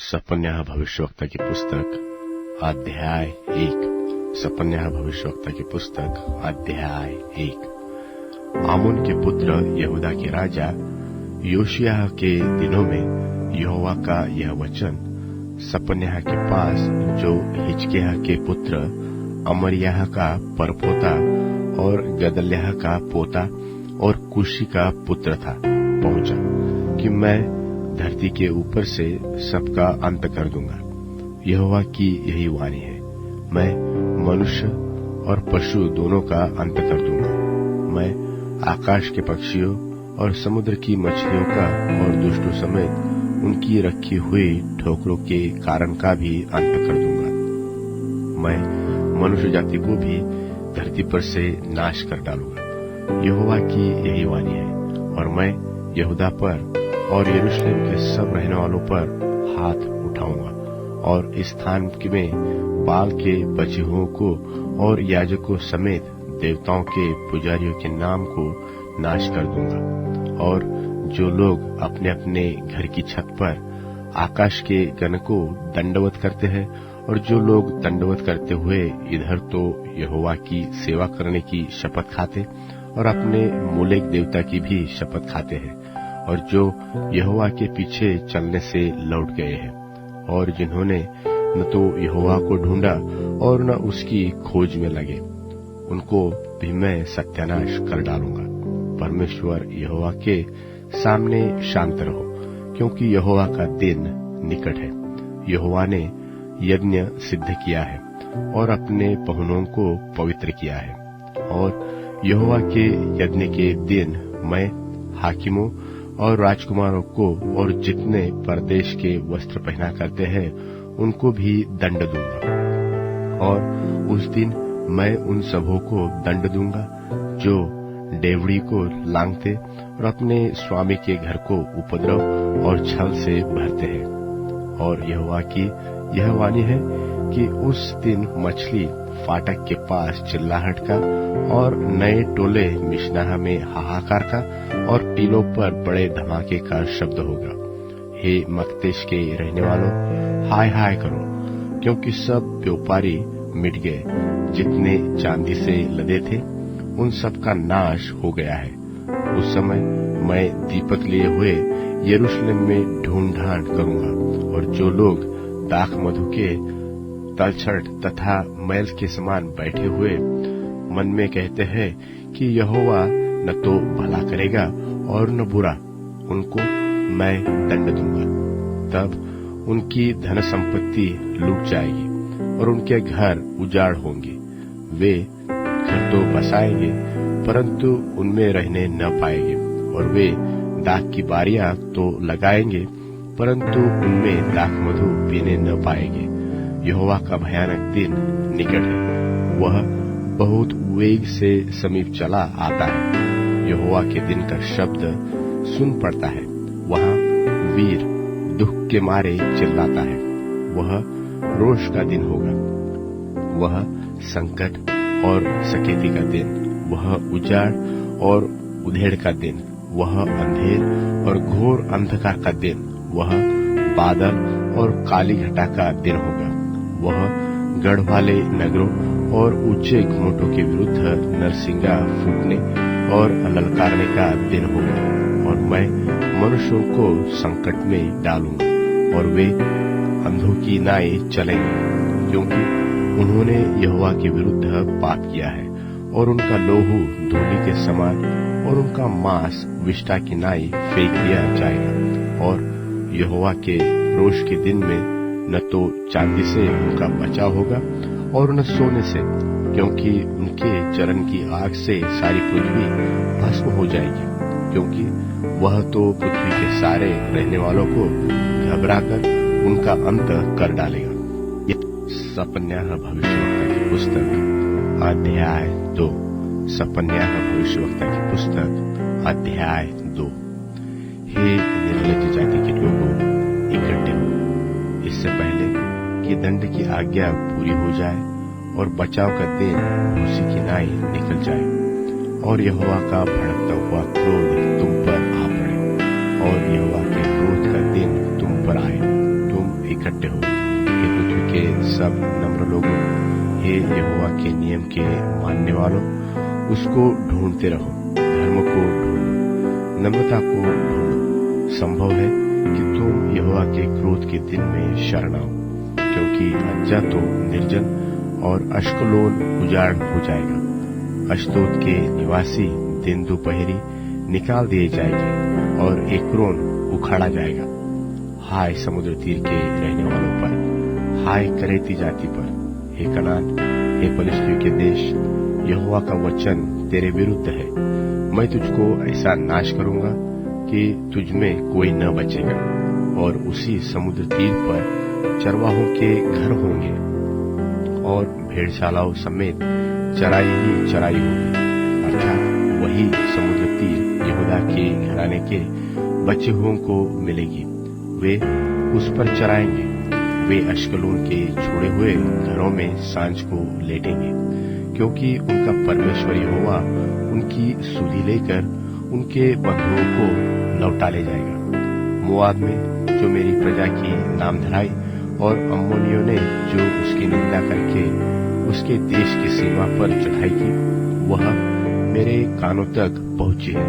सपन्याह भविष्यवक्ता की पुस्तक अध्याय 1। सपन्याह भविष्यवक्ता की पुस्तक अध्याय 1। आमोन के पुत्र यहूदा के राजा योशिय्याह के दिनों में यहोवा का यह वचन सपन्याह के पास, जो हिजकिय्याह के पुत्र अमर्याह का परपोता और गदल्याह का पोता और कुशी का पुत्र था, पहुंचा कि मैं धरती के ऊपर से सबका अंत कर दूंगा। यहोवा की यही वाणी है, मैं मनुष्य और पशु दोनों का अंत कर दूंगा। मैं आकाश के पक्षियों और समुद्र की मछलियों का और दुष्टों समेत उनकी रखी हुई ठोकरों के कारण का भी अंत कर दूंगा। मैं मनुष्य जाति को भी धरती पर से नाश कर डालूंगा। यहोवा की यही वाणी है। और मैं यहूदा पर और यरूशलेम के सब रहने वालों पर हाथ उठाऊंगा और इस स्थान में बाल के बचे हुओं को और याजकों समेत देवताओं के पुजारियों के नाम को नाश कर दूंगा। और जो लोग अपने अपने घर की छत पर आकाश के गण को दंडवत करते हैं और जो लोग दंडवत करते हुए इधर तो यहोवा की सेवा करने की शपथ खाते और अपने मोलेक देवता की भी शपथ खाते हैं, और जो यहोवा के पीछे चलने से लौट गए हैं, और जिन्होंने न तो यहोवा को ढूंढा और न उसकी खोज में लगे, उनको भी मैं सत्यानाश कर डालूंगा। परमेश्वर यहोवा के सामने शांत रहो, क्योंकि यहोवा का दिन निकट है। यहोवा ने यज्ञ सिद्ध किया है और अपने पहुनों को पवित्र किया है। और यहोवा के यज्ञ के दिन मैं हाकिमों और राजकुमारों को और जितने परदेश के वस्त्र पहना करते हैं उनको भी दंड दूंगा। और उस दिन मैं उन सबों को दंड दूंगा जो डेवढ़ी को लांघते और अपने स्वामी के घर को उपद्रव और छल से भरते हैं। और यहोवा की यह वाणी है कि उस दिन मछली फाटक के पास चिल्लाहट का और नए टोले मिशनाह में हाहाकार का और टीलों पर बड़े धमाके का शब्द होगा। हे मकतेश के रहने वालों, हाय हाय करो, क्योंकि सब व्यापारी मिट गए। जितने चांदी से लदे थे उन सब का नाश हो गया है। उस समय मैं दीपक लिए हुए यरूशलेम में ढूंढ करूंगा, और जो लोग दाख मधु के तलछट तथा मैल के समान बैठे हुए मन में कहते हैं कि यहोवा न तो भला करेगा और न बुरा, उनको मैं दंड दूंगा। तब उनकी धन संपत्ति लूट जाएगी और उनके घर उजाड़ होंगे। वे घर तो बसाएंगे परंतु उनमें रहने न पाएंगे, और वे दाख की बारियां तो लगाएंगे परंतु उनमें दाख मधु पीने न पाएंगे। यहोवा का भयानक दिन निकट है, वह बहुत वेग से समीप चला आता है। यहोवा के दिन का शब्द सुन पड़ता है, वहाँ वीर दुख के मारे चिल्लाता है। वह रोष का दिन होगा, वह संकट और सकेती का दिन, वह उजाड़ और उधेड़ का दिन, वह अंधेर और घोर अंधकार का दिन, वह बादल और काली घटा का दिन होगा। वह गढ़ वाले नगरों और ऊंचे घुमटों के विरुद्ध नरसिंगा फूटने और ललकारने का दिन होगा। और मैं मनुष्यों को संकट में डालूंगा और वे अंधों की नाई चलेंगे, क्योंकि उन्होंने यहोवा के विरुद्ध पाप किया है, और उनका लोहू धूलि के समान और उनका मांस विष्ठा की नाई फेंक दिया जाएगा। और यहोवा के रोष के दिन में न तो चांदी से उनका बचाव होगा और न सोने से, क्योंकि उनके चरण की आग से सारी पृथ्वी भस्म हो जाएगी, क्योंकि वह तो पृथ्वी के सारे रहने वालों को घबराकर उनका अंत कर डालेगा। सपन्याह भविष्यवक्ता की पुस्तक अध्याय 2। सपन्याह भविष्यवक्ता की पुस्तक अध्याय 2। हे निर्लज्ज जाति के लोगों, इकट्ठे हो, इससे पहले कि दंड की आज्ञा पूरी हो जाए और बचाव का दिन उसी की नाई निकल जाए, और यहोवा का भड़कता हुआ क्रोध तुम पर आ पड़े, और यहोवा के क्रोध का दिन तुम पर आए। तुम इकट्ठे हो। हे पृथ्वी के सब नम्र लोगों, हे यहोवा के नियम के मानने वालों, उसको ढूंढते रहो, धर्म को ढूंढो, नम्रता को ढूंढो। संभव है कि तुम यहोवा के क्रोध के दिन में शरण आओ, क्योंकि अज्जा तो निर्जन और अश्कलोन उजाड़ हो जाएगा। अश्दोद के निवासी दिन दोपहरी निकाल दिए जाएंगे और एक्रोन उखाड़ा जाएगा। हाय समुद्र तीर के रहने वालों पर, हाय करेती जाति पर, हे कनान, हे पलिश्तियों के देश, यहोवा का वचन तेरे विरुद्ध है। मैं तुझको ऐसा नाश करूंगा कि तुझमें कोई न बचेगा, और उसी समुद्र तीर पर चरवाहों के घर होंगे और भेड़शालाओं समेत चराई ही चराई होगी। अर्थात वही समुद्र तीर यहूदा के घराने के बचे हुओं को मिलेगी, वे उस पर चराएंगे। वे अश्कलोन के छोड़े हुए घरों में सांझ को लेटेंगे, क्योंकि उनका परमेश्वर यहोवा उनकी सुधि लेकर उनके बंधुओं को लौटा ले जाएगा। मोआब में जो मेरी प्रजा की नाम धराई और अम्मोनियों ने जो उसकी निंदा करके उसके देश की सीमा पर चढ़ाई की, वह मेरे कानों तक पहुंची है।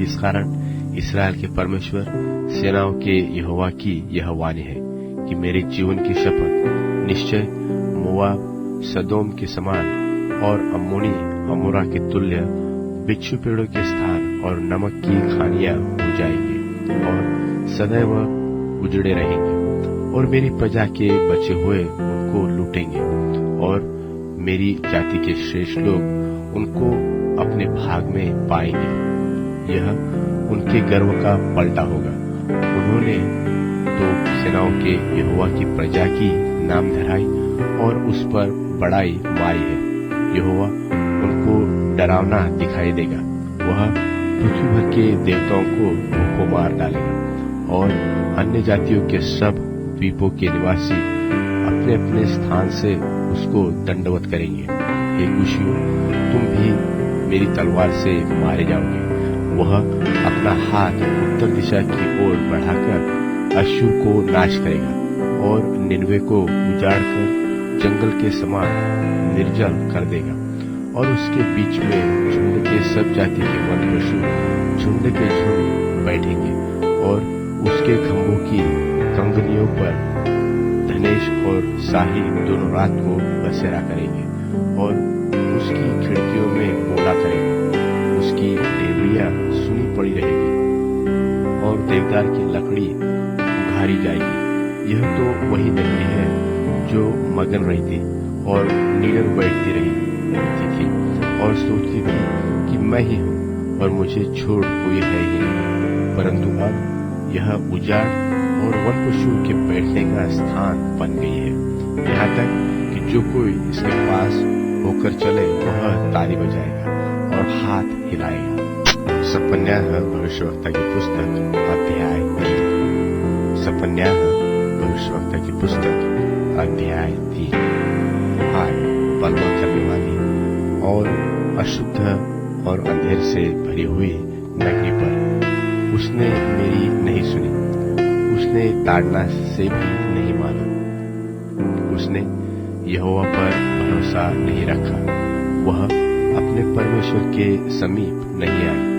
इस कारण इस्राएल के परमेश्वर सेनाओं के यहोवा की यह वाणी है कि मेरे जीवन की शपथ, निश्चय मोआब सदोम के समान और अम्मोनी अमोरा के तुल्य बिच्छू पेड़ों के स्थान और नमक की खानियां हो जाएंगे और सदैव उजड़े रहेंगे, और मेरी प्रजा के बचे हुए उनको लूटेंगे, और मेरी जाति के श्रेष्ठ लोग उनको अपने भाग में पाएंगे। यह उनके गर्व का पलटा होगा। उन्होंने तो सेनाओं के यहोवा की प्रजा की नाम धराई और उस पर बड़ाई मारी है। यहोवा उनको डरावना दिखाई देगा, वह पृथ्वी भर के देवताओं को भूखों मार डालेगा, और अन्य जातियों के सब द्वीपों के निवासी अपने अपने स्थान से उसको दंडवत करेंगे। हे कुशियों, तुम भी मेरी तलवार से मारे जाओगे। वह अपना हाथ उत्तर दिशा की ओर बढ़ाकर अश्शूर को नाश करेगा और निनवे को उजाड़कर जंगल के समान निर्जल कर देगा, और उसके बीच में झुंड के सब जाति के वन पशु झुंड के झुंड बैठेंगे, और उसके खंभों की कंगनियों पर धनेश और शाही दोनों रात को बसेरा करेंगे, और उसकी खिड़कियों में बोला करेंगे। उसकी डेवड़ियां सुनी पड़ी रहेगी और देवदार की लकड़ी उघारी जाएगी। यह तो वही नगरी है जो मगन रही थी और नीडर बैठती रहती थी और सोचती थी कि मैं ही हूँ और मुझे छोड़ कोई है ही नहीं, परंतु अब यह उजाड़ और वन पशु के बैठने का स्थान बन गई है, यहाँ तक कि जो कोई इसके पास होकर चले वह ताली बजाएगा और हाथ हिलाएगा। सपन्याह भविष्यवक्ता की पुस्तक अध्याय 3। सपन्याह भविष्यवक्ता की पुस्तक अध्याय 3। हाय बलवा करने वाली और अशुद्ध और अंधेर से भरी हुई नगरी पर, उसने मेरी नहीं सुनी, उसने ताड़ना से भी नहीं माना, उसने यहोवा पर भरोसा नहीं रखा, वह अपने परमेश्वर के समीप नहीं आई।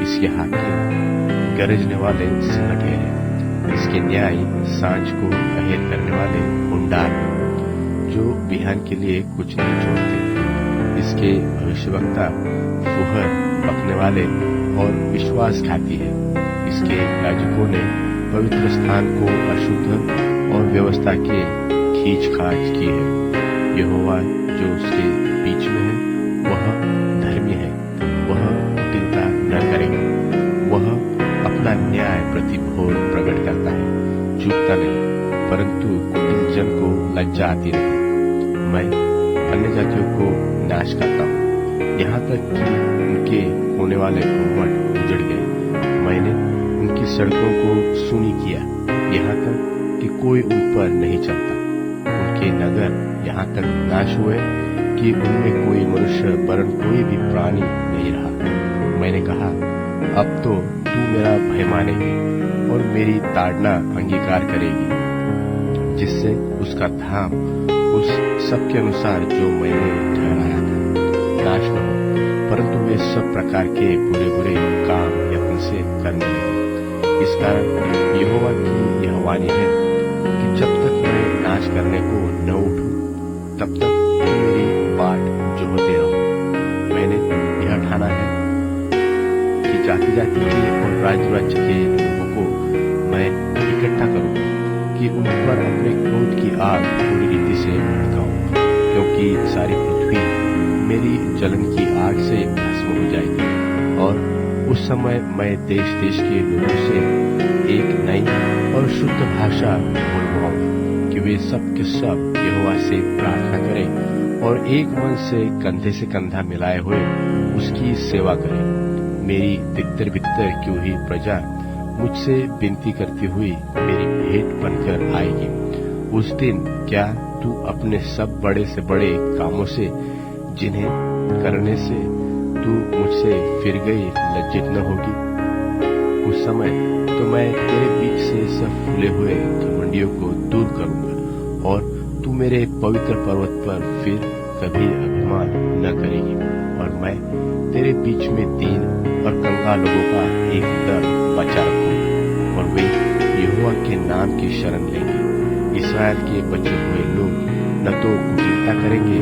इसके हाकिम गरजने वाले सिंह ठहरे, इसके न्यायी सांझ को अहेर करने वाले हुंडार जो बिहान के लिए कुछ नहीं छोड़ते। इसके भविष्यवक्ता फुहर बकने वाले और विश्वासघाती है। इसके याजकों ने पवित्र स्थान को अशुद्ध और व्यवस्था के खींच-खाच की है। यहोवा जो उसके बीच में है वह धर्मी है, वह कुटिलता न करेगा, वह अपना न्याय प्रति भोर प्रकट करता है, चूकता नहीं, परंतु कुटिल जन को लज्जा आती नहीं। मैं अन्य जातियों को नाश करता हूँ, यहाँ तक कि उनके होने वाले घूमट उजड़ गए। मैंने उनकी सड़कों को सुनी किया, यहाँ तक कि कोई उन पर नहीं चलता। उनके नगर यहाँ तक नाश हुए कि उनमें कोई मनुष्य वरन कोई भी प्राणी नहीं रहा। मैंने कहा, अब तो तू मेरा भय मानेगी और मेरी ताड़ना अंगीकार करेगी। जिससे उसका धाम उस सब के अनुसार जो मैंने ठहराया था नाश न हो, परंतु वे सब प्रकार के बुरे बुरे काम यत्न से करने लगे। इस कारण यहोवा की यह वाणी है कि जब तक मैं नाश करने को न उठूं, तब तक तुम मेरी बाट जोहते रहो। मैंने यह ठाना है कि जाति जाति के और राज्य राज्य के लोगों को मैं इकट्ठा करूंगा कि उन पर अपने क्रोध की आग पूरी रीति से भड़काऊं, क्योंकि सारी पृथ्वी मेरी जलन की आग से भस्म हो जाएगी। और उस समय मैं देश देश के लोगों से एक नई और शुद्ध भाषा बोलवाऊंगा कि वे सब के सब यहोवा से प्रार्थना करें और एक मन से कंधे से कंधा मिलाए हुए उसकी सेवा करें। मेरी तितर बितर क्यों ही प्रजा मुझसे विनती करती हुई मेरी भेंट बनकर आएगी। उस दिन क्या तू अपने सब बड़े से बड़े कामों से, जिन्हें करने से तू मुझसे फिर गई, लज्जित न होगी? उस समय तो मैं तेरे बीच से सब फूले हुए घमंडियों को दूर करूंगा और तू मेरे पवित्र पर्वत पर फिर कभी अभिमान न करेगी। और मैं तेरे बीच में दीन और कंगाल लोगों का एक दल बचा रखूंगा और वे यहोवा के नाम की शरण लेंगे। इस्राएल के बचे हुए लोग न तो कुटिलता करेंगे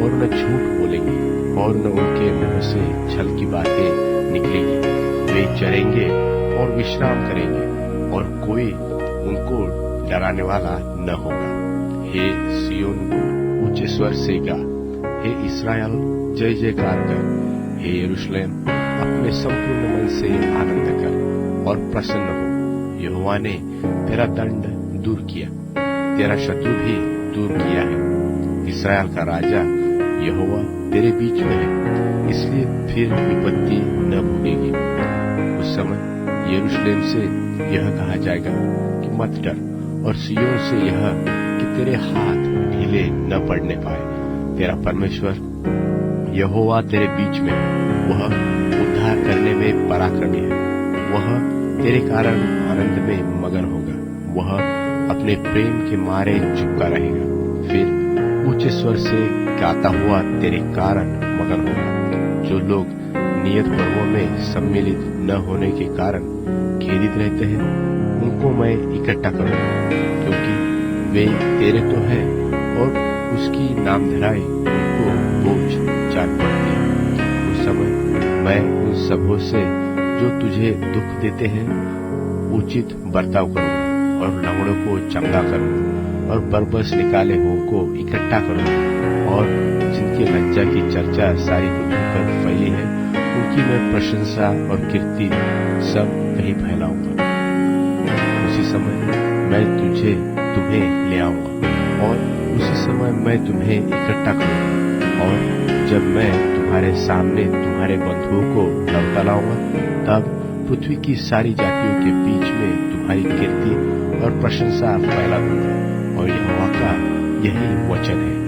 और न झूठ बोलेंगे और न उनके मुंह से छल की बातें निकलेंगी। वे चरेंगे और विश्राम करेंगे और कोई उनको डराने वाला न होगा। हे सियोन, ऊंचे स्वर से गा। हे इस्राएल, जय जयकार कर। हे यरूशलेम, अपने संपूर्ण मन से आनंद कर और प्रसन्न हो। यहोवा ने तेरा दंड दूर किया, तेरा शत्रु भी दूर किया है। इस्राएल का राजा यहोवा तेरे बीच में है, इसलिए फिर विपत्ति न भोगेगी। उस समय यरूशलेम से यह कहा जाएगा कि मत डर, और सियोन से यह कि तेरे हाथ ढीले न पड़ने पाए। तेरा परमेश्वर यहोवा तेरे बीच में है, वह उद्धार करने में पराक्रमी है। वह तेरे कारण आनंद में मगन होगा, वह अपने प्रेम के मारे चुपका रहेगा, फिर ऊंचे स्वर से गाता हुआ तेरे कारण मगन होगा। जो लोग नियत पर्वों में सम्मिलित न होने के कारण खेदित रहते हैं, उनको मैं इकट्ठा करूंगा, क्योंकि वे तेरे तो है और उसकी नामधराई उनको बोझ जान पड़ती है। उस समय मैं उन सबों से जो तुझे दुख देते हैं उचित बर्ताव करूंगा और लंगड़ों को चंगा करूंगा और बरबस निकाले हुओं को इकट्ठा करूंगा और जिनकी लज्जा की चर्चा सारी पृथ्वी पर फैली है, उनकी मैं प्रशंसा और कीर्ति सब कहीं फैलाऊंगा। उसी समय मैं तुम्हें ले आऊंगा और उसी समय मैं तुम्हें इकट्ठा करूंगा, और जब मैं तुम्हारे सामने तुम्हारे बंधुओं को लौटा लाऊंगा, तब पृथ्वी की सारी जातियों के बीच में तुम्हारी कीर्ति और प्रशंसा फैला दूंगा। और यहोवा का यही वचन है।